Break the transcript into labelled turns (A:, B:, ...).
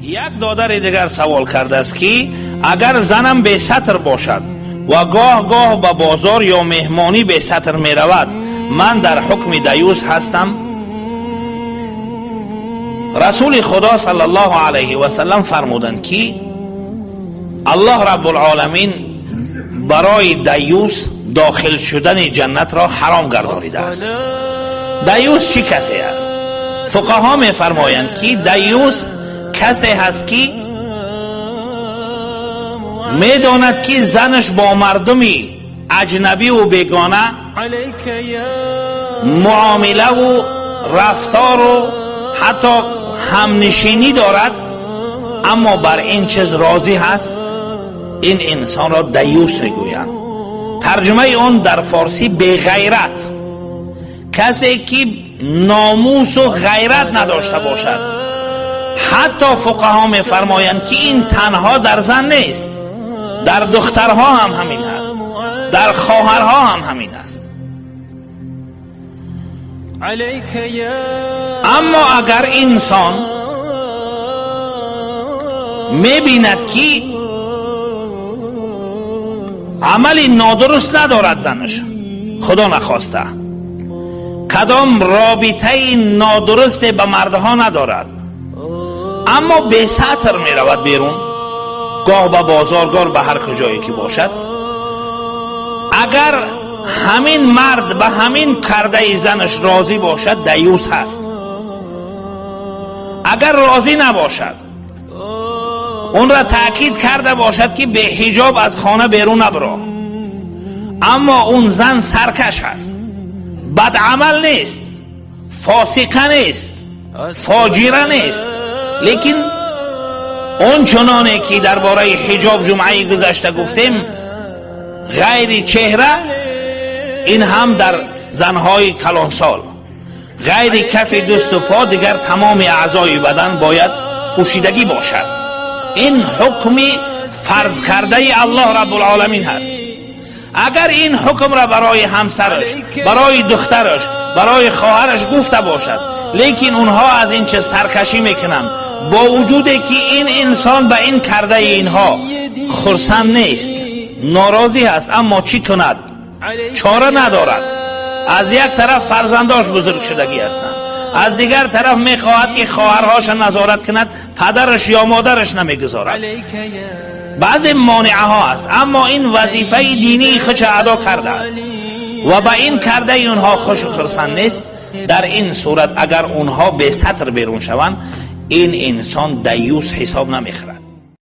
A: یک دادر دیگر سوال کرده است که اگر زنم به ستر باشد و گاه گاه به بازار یا مهمانی به ستر می رود، من در حکم دیوس هستم؟ رسول خدا صلی الله علیه و سلم فرمودند که الله رب العالمین برای دیوس داخل شدن جنت را حرام گردانیده است. دیوس چی کسی است؟ فقها می فرمایند که دیوس کسی هست که می داند که زنش با مردمی اجنبی و بیگانه معامله و رفتار و حتی همنشینی دارد، اما بر این چیز راضی هست. این انسان را دیوس میگویند. ترجمه اون در فارسی بغیرت، کسی که ناموس و غیرت نداشته باشد. حتی فقها میفرمایند که این تنها در زن نیست، در دخترها هم همین است، در خواهرها هم همین است. اما اگر انسان میبیند که عمل نادرست ندارد زنش، خدا نخواسته کدام رابطه نادرست به مردها ندارد، اما به ستر می رود بیرون، گاه به بازارگار به هر کجایی که باشد، اگر همین مرد به همین کرده زنش راضی باشد، دیوس هست. اگر راضی نباشد، اون را تأکید کرده باشد که به حجاب از خانه بیرون نبرو، اما اون زن سرکش هست، بدعمل نیست، فاسقه نیست، فاجره نیست، لیکن اون چنانه که درباره حجاب جمعه گذشته گفتیم، غیر چهره، این هم در زنهای کلانسال، غیر کف دست و پا، دیگر تمام اعضای بدن باید پوشیدگی باشد. این حکم فرض کرده الله رب العالمین هست. اگر این حکم را برای همسرش، برای دخترش، برای خواهرش گفته باشد، لیکن اونها از این چه سرکشی میکنند، با وجودی که این انسان به این کرده اینها خرسند نیست، ناراضی است، اما چی کند؟ چاره ندارد. از یک طرف فرزنداش بزرگ شدگی هستند، از دیگر طرف میخواهد که خواهرهاش نظارت کند، پدرش یا مادرش نمیگذارد. بعضی مانعه ها است، اما این وظیفه دینی خودش ادا کرده است و با این کرده اونها خوش و خرسند نیست. در این صورت اگر اونها به ستر بیرون شوند، این انسان دیوس حساب نمیخورد.